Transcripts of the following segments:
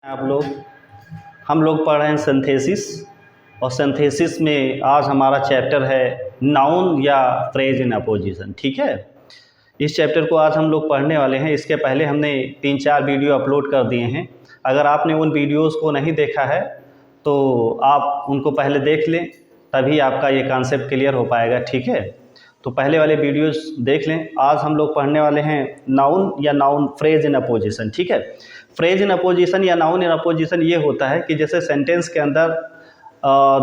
हम लोग पढ़ रहे हैं सिंथेसिस। और सिंथेसिस में आज हमारा चैप्टर है नाउन या फ्रेज इन अपोजिशन। ठीक है, इस चैप्टर को आज हम लोग पढ़ने वाले हैं। इसके पहले हमने 3-4 वीडियो अपलोड कर दिए हैं। अगर आपने उन वीडियोस को नहीं देखा है तो आप उनको पहले देख लें, तभी आपका ये कॉन्सेप्ट क्लियर हो पाएगा। ठीक है, तो पहले वाले वीडियोस देख लें। आज हम लोग पढ़ने वाले हैं नाउन या नाउन फ्रेज इन अपोजिशन। ठीक है, फ्रेज इन अपोजिशन या नाउन इन अपोजिशन ये होता है कि जैसे सेंटेंस के अंदर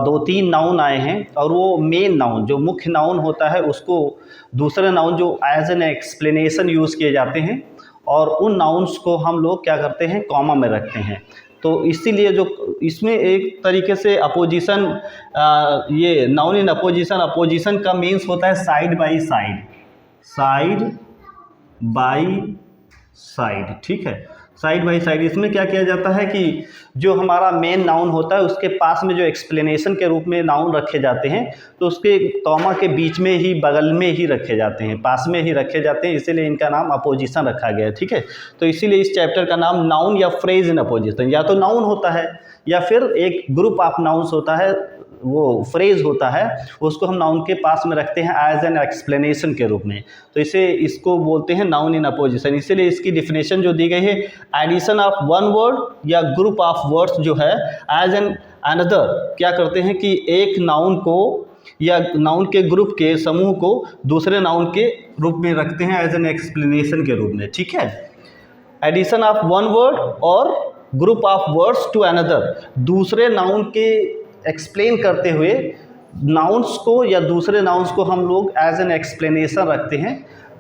2-3 नाउन आए हैं और वो मेन नाउन जो मुख्य नाउन होता है उसको दूसरे नाउन जो एज एन एक्सप्लेनेशन यूज़ किए जाते हैं, और उन नाउन्स को हम लोग क्या करते हैं, कॉमा में रखते हैं। तो इसीलिए जो इसमें एक तरीके से अपोजिशन, ये नाउन इन अपोजिशन, अपोजिशन का मीन्स होता है side by side, side by side. ठीक है, साइड बाई साइड। इसमें क्या किया जाता है कि जो हमारा मेन नाउन होता है उसके पास में जो एक्सप्लेनेशन के रूप में नाउन रखे जाते हैं, तो उसके कॉमा के बीच में ही, बगल में ही रखे जाते हैं, पास में ही रखे जाते हैं, इसीलिए इनका नाम अपोजिशन रखा गया है। ठीक है, तो इसीलिए इस चैप्टर का नाम नाउन या फ्रेज इन अपोजिशन, या तो नाउन होता है या फिर एक ग्रुप ऑफ नाउन्स होता है, वो फ्रेज होता है, उसको हम नाउन के पास में रखते हैं एज एन एक्सप्लेनेशन के रूप में। तो इसको बोलते हैं नाउन इन अपोजिशन। इसीलिए इसकी डिफिनेशन जो दी गई है, एडिशन ऑफ वन वर्ड या ग्रुप ऑफ वर्ड्स जो है एज एन अनदर, क्या करते हैं कि एक नाउन को या नाउन के ग्रुप के समूह को दूसरे नाउन के रूप में रखते हैं एज एन एक्सप्लेनेशन के रूप में। ठीक है, एडिशन ऑफ वन वर्ड और group of words to another, दूसरे नाउन के एक्सप्लेन करते हुए नाउन्स को या दूसरे नाउन्स को हम लोग एज एन एक्सप्लेनेशन रखते हैं।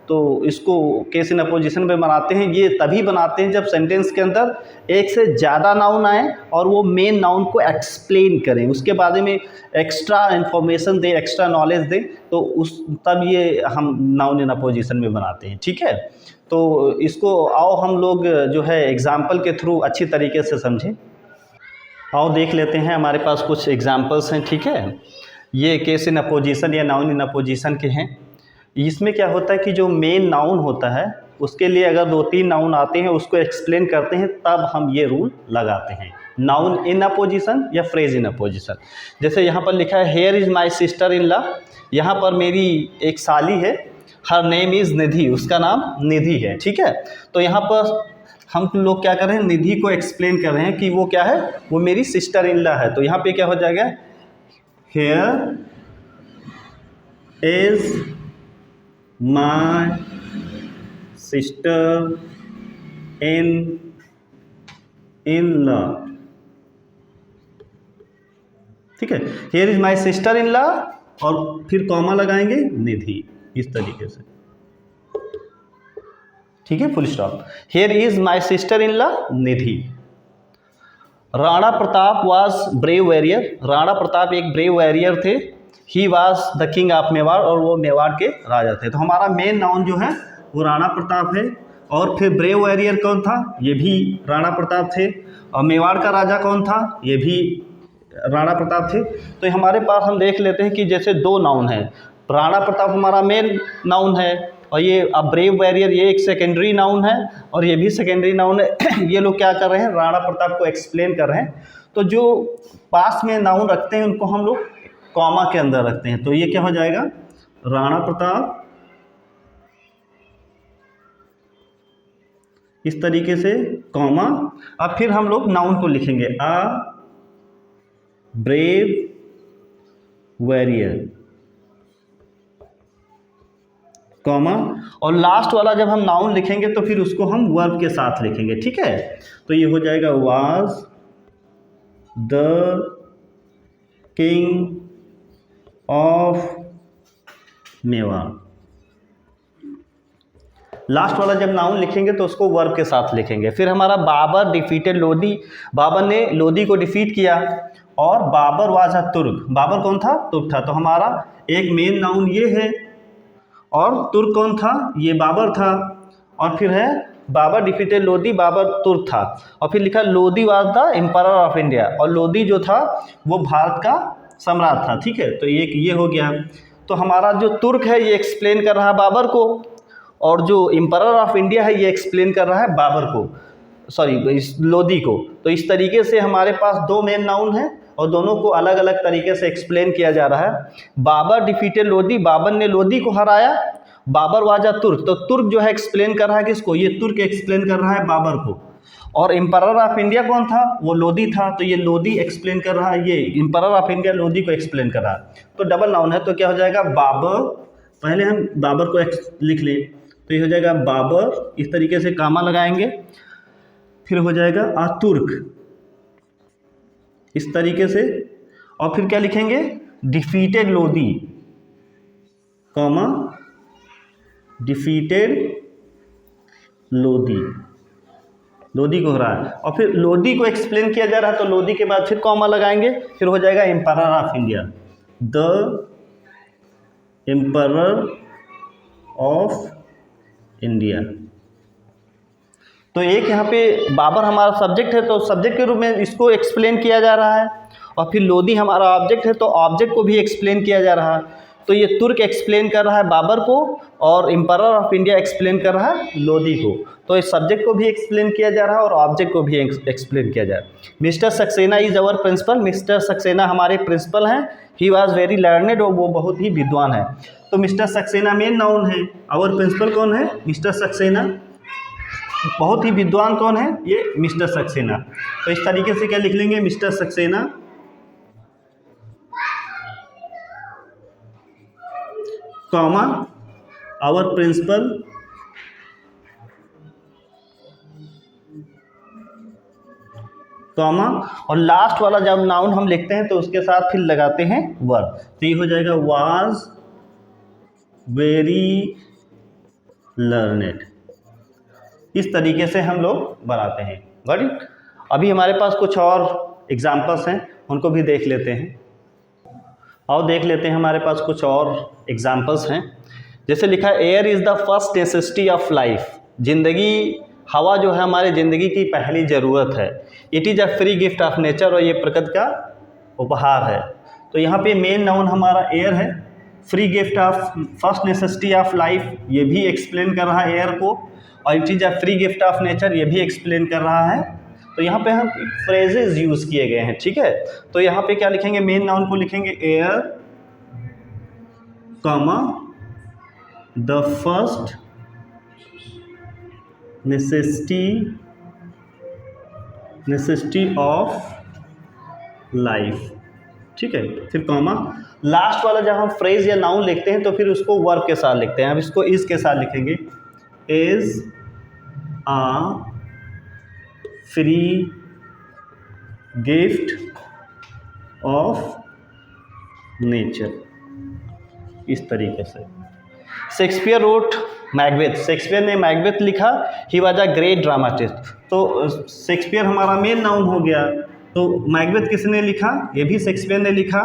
तो इसको केस इन अपोजिशन में बनाते हैं। ये तभी बनाते हैं जब सेंटेंस के अंदर एक से ज़्यादा नाउन आए और वो मेन नाउन को एक्सप्लेन करें, उसके बारे में एक्स्ट्रा इन्फॉर्मेशन दें, एक्स्ट्रा नॉलेज दें, तो तब ये हम नाउन इन अपोजिशन में बनाते हैं। ठीक है, तो इसको आओ हम लोग जो है एग्जाम्पल के थ्रू अच्छी तरीके से समझें। आओ देख लेते हैं, हमारे पास कुछ एग्जाम्पल्स हैं। ठीक है, ये केस इन अपोजिशन या नाउन इन अपोजिशन के हैं। इसमें क्या होता है कि जो मेन नाउन होता है उसके लिए अगर 2-3 नाउन आते हैं, उसको एक्सप्लेन करते हैं, तब हम ये रूल लगाते हैं, नाउन इन अपोजिशन या फ्रेज इन अपोजिशन। जैसे यहाँ पर लिखा है here is my sister in law, यहाँ पर मेरी एक साली है, हर नेम इज़ निधि, उसका नाम निधि है। ठीक है, तो यहाँ पर हम लोग क्या कर रहे हैं, निधि को एक्सप्लेन कर रहे हैं कि वो क्या है, वो मेरी सिस्टर इन लॉ है। तो यहाँ पे क्या हो जाएगा, here is my sister in law. ठीक है, here is my sister in law और फिर कॉमा लगाएंगे निधि, इस तरीके से। ठीक है, full stop. Here is my sister in law Nidhi. Rana Pratap was brave warrior, Rana Pratap एक ब्रेव वॉरियर थे। He was the king of Mewar, और वो मेवाड़ के राजा थे। तो हमारा मेन नाउन जो है वो राणा प्रताप है, और फिर ब्रेव वॉरियर कौन था, ये भी राणा प्रताप थे, और मेवाड़ का राजा कौन था, ये भी राणा प्रताप थे। तो हमारे पास हम देख लेते हैं कि जैसे 2 नाउन हैं, राणा प्रताप हमारा मेन नाउन है, और ये अब ब्रेव वॉरियर ये एक सेकेंडरी नाउन है, और ये भी सेकेंडरी नाउन है। ये लोग क्या कर रहे हैं, राणा प्रताप को एक्सप्लेन कर रहे हैं। तो जो पास में नाउन रखते हैं उनको हम लोग कॉमा के अंदर रखते हैं। तो ये क्या हो जाएगा, राणा प्रताप, इस तरीके से कॉमा। अब फिर हम लोग नाउन को लिखेंगे, अ ब्रेव वॉरियर, कॉमा, और लास्ट वाला जब हम नाउन लिखेंगे तो फिर उसको हम वर्ब के साथ लिखेंगे। ठीक है, तो ये हो जाएगा was the king of Mewar. Last वाला जब नाउन लिखेंगे तो उसको वर्ब के साथ लिखेंगे। फिर हमारा बाबर डिफीटेड लोधी, बाबर ने लोधी को डिफीट किया, और बाबर वाज अ तुर्क, बाबर कौन था, तुर्क था। तो हमारा एक मेन नाउन ये है, और तुर्क कौन था, ये बाबर था, और फिर है बाबर डिफीटेड लोधी, बाबर तुर्क था, और फिर लिखा Lodhi was the emperor of India, और लोधी जो था वो भारत का सम्राट था। ठीक है, तो ये हो गया। तो हमारा जो तुर्क है ये एक्सप्लेन कर रहा है बाबर को, और जो एम्परर ऑफ इंडिया है ये एक्सप्लेन कर रहा है बाबर को। लोदी को। तो इस तरीके से हमारे पास दो मेन नाउन हैं और दोनों को अलग अलग तरीके से एक्सप्लेन किया जा रहा है। बाबर डिफीटेड लोदी, बाबर ने लोदी को हराया। बाबर वाजा तुर्क, तो तुर्क जो है एक्सप्लेन कर रहा है किसको, ये तुर्क एक्सप्लेन कर रहा है बाबर को। और एम्परर ऑफ इंडिया कौन था, वो लोदी था, तो ये लोदी एक्सप्लेन कर रहा है, ये एम्परर ऑफ इंडिया लोदी को एक्सप्लेन कर रहा है। तो डबल नाउन है, तो क्या हो जाएगा बाबर, पहले हम बाबर को लिख लें, तो ये हो जाएगा बाबर, इस तरीके से कामा लगाएंगे, फिर हो जाएगा तुर्क इस तरीके से, और फिर क्या लिखेंगे defeated Lodi, comma defeated Lodi, Lodi को हो रहा है, और फिर लोदी को एक्सप्लेन किया जा रहा है, तो लोदी के बाद फिर कॉमा लगाएंगे, फिर हो जाएगा emperor of India, the emperor of India. तो एक यहाँ पे बाबर हमारा सब्जेक्ट है, तो सब्जेक्ट के रूप में इसको एक्सप्लेन किया जा रहा है, और फिर लोदी हमारा ऑब्जेक्ट है, तो ऑब्जेक्ट को भी एक्सप्लेन किया जा रहा है। तो ये तुर्क एक्सप्लेन कर रहा है बाबर को और एम्परर ऑफ इंडिया एक्सप्लेन कर रहा है लोदी को। तो इस सब्जेक्ट को भी एक्सप्लेन किया जा रहा है और ऑब्जेक्ट को भी एक्सप्लेन किया जा रहा है। Mister Saxena is our principal, mister Saxena हमारे प्रिंसिपल हैं। ही वॉज वेरी लर्नेड, और वो बहुत ही विद्वान है। तो मिस्टर सक्सेना मेन नाउन है, आवर प्रिंसिपल कौन है, मिस्टर सक्सेना, बहुत ही विद्वान कौन है, ये मिस्टर सक्सेना। तो इस तरीके से क्या लिख लेंगे, mister Saxena comma our principal comma, और लास्ट वाला जब नाउन हम लिखते हैं तो उसके साथ फिर लगाते हैं वर्ब, तो ये हो जाएगा वाज वेरी लर्नेड। इस तरीके से हम लोग बनाते हैं। Got it. अभी हमारे पास कुछ और एग्जाम्पल्स हैं, उनको भी देख लेते हैं। और देख लेते हैं, हमारे पास कुछ और एग्जाम्पल्स हैं। जैसे लिखा है air is the first necessity of life, जिंदगी, हवा जो है हमारे ज़िंदगी की पहली ज़रूरत है। It is a free gift of nature, और ये प्रकृति का उपहार है। तो यहाँ पे मेन नाउन हमारा एयर है, free gift of first necessity of life ये भी एक्सप्लेन कर रहा है एयर को, और it is a free gift of nature ये भी एक्सप्लेन कर रहा है। तो यहाँ पे हम फ्रेजेस यूज़ किए गए हैं, ठीक है। तो यहाँ पे क्या लिखेंगे, मेन नाउन को लिखेंगे air comma the first necessity of life, ठीक है। फिर कॉमा, लास्ट वाला जब हम फ्रेज या नाउन लिखते हैं तो फिर उसको वर्ब के साथ लिखते हैं। अब इसको इज के साथ लिखेंगे, is a free gift of nature, इस तरीके से। शेक्सपियर रोट मैकबेथ, शेक्सपियर ने मैकबेथ लिखा। He was a great dramatist, तो शेक्सपियर हमारा मेन नाउन हो गया। तो मैकबेथ किसने लिखा, ये भी शेक्सपियर ने लिखा,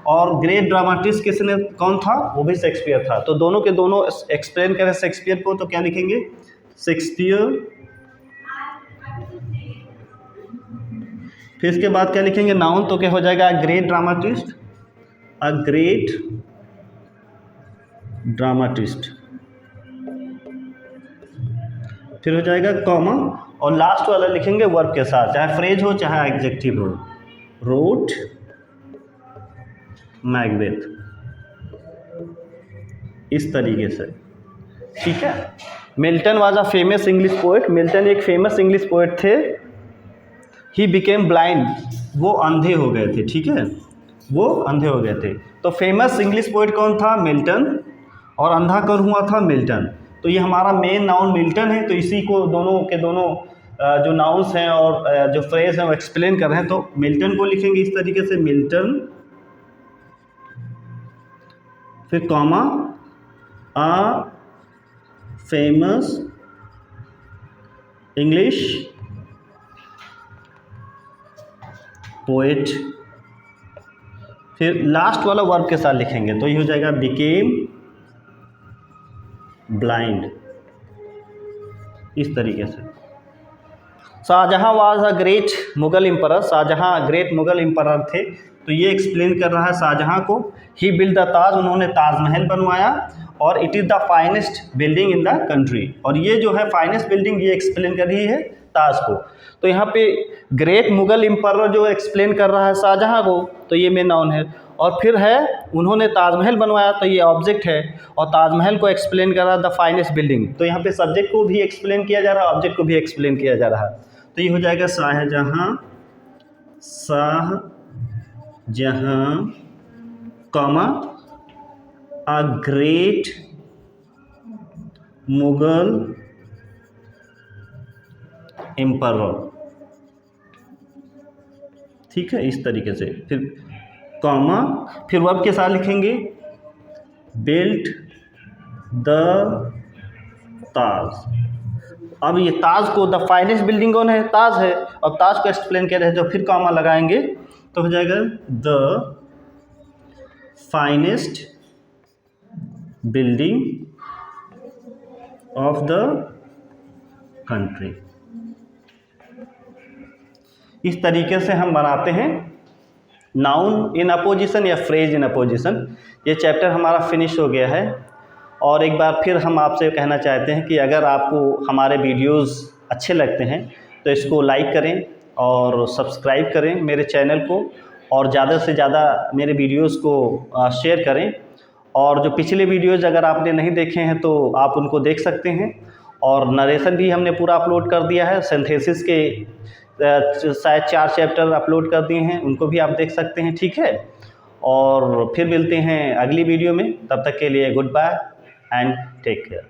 और ग्रेट ड्रामाटिस्ट किसने, कौन था, वो भी शेक्सपियर था। तो दोनों के दोनों एक्सप्लेन करें शेक्सपियर को, तो क्या लिखेंगे, शेक्सपियर। फिर इसके बाद क्या लिखेंगे, नाउन, तो क्या हो जाएगा, ग्रेट ड्रामाटिस्ट, अ ग्रेट ड्रामाटिस्ट। फिर हो जाएगा कॉमा, और लास्ट वाला लिखेंगे वर्ब के साथ, चाहे फ्रेज हो चाहे एडजेक्टिव हो, रोट मैकबेथ, इस तरीके से, ठीक है। Milton was a famous English poet, Milton एक फेमस इंग्लिश पोएट थे। ही बिकेम ब्लाइंड, वो अंधे हो गए थे, ठीक है, वो अंधे हो गए थे। तो फेमस इंग्लिश पोएट कौन था, मिल्टन, और अंधा कौन हुआ था, मिल्टन। तो ये हमारा मेन नाउन मिल्टन है। तो इसी को दोनों के दोनों जो नाउन्स हैं और जो फ्रेज हैं वो एक्सप्लेन कर रहे हैं। तो मिल्टन को लिखेंगे इस तरीके से, मिल्टन, फिर comma a famous English poet, फिर लास्ट वाला वर्ब के साथ लिखेंगे, तो ये हो जाएगा बिकेम ब्लाइंड, इस तरीके से। Shahjahan was a great Mughal emperor, Shahjahan great Mughal emperor थे। तो ये एक्सप्लेन कर रहा है शाहजहां को। ही बिल्ड द ताज, उन्होंने ताजमहल बनवाया, और it is the finest building in the country, और ये जो है फाइनेस्ट बिल्डिंग, ये एक्सप्लेन कर रही है ताज को। तो यहाँ पे ग्रेट मुगल एम्परर जो एक्सप्लेन कर रहा है शाहजहाँ को, तो ये मेन नाउन है। और फिर है उन्होंने ताजमहल बनवाया, तो ये ऑब्जेक्ट है। और ताजमहल को एक्सप्लेन कर रहा है द फाइनेस्ट बिल्डिंग, तो यहाँ पे सब्जेक्ट को भी एक्सप्लेन किया जा रहा है, ऑब्जेक्ट को भी एक्सप्लेन किया जा रहा है। तो ये हो जाएगा Shahjahan, Shahjahan comma a great Mughal emperor, ठीक है, इस तरीके से। फिर कॉमा, फिर वर्ब के साथ लिखेंगे बिल्ट द ताज। अब ये ताज को, द फाइनेस्ट बिल्डिंग कौन है, ताज है। अब ताज को एक्सप्लेन कर रहे हैं, जो फिर कॉमा लगाएंगे तो हो जाएगा the finest building of the country. इस तरीके से हम बनाते हैं नाउन इन अपोजिशन या फ्रेज इन अपोजिशन। ये चैप्टर हमारा फिनिश हो गया है। और एक बार फिर हम आपसे कहना चाहते हैं कि अगर आपको हमारे वीडियोस अच्छे लगते हैं तो इसको लाइक करें और सब्सक्राइब करें मेरे चैनल को, और ज़्यादा से ज़्यादा मेरे वीडियोस को शेयर करें। और जो पिछले वीडियोज़ अगर आपने नहीं देखे हैं तो आप उनको देख सकते हैं। और नरेशन भी हमने पूरा अपलोड कर दिया है, सिंथेसिस के शायद 4 चैप्टर अपलोड कर दिए हैं, उनको भी आप देख सकते हैं, ठीक है। और फिर मिलते हैं अगली वीडियो में, तब तक के लिए goodbye and take care.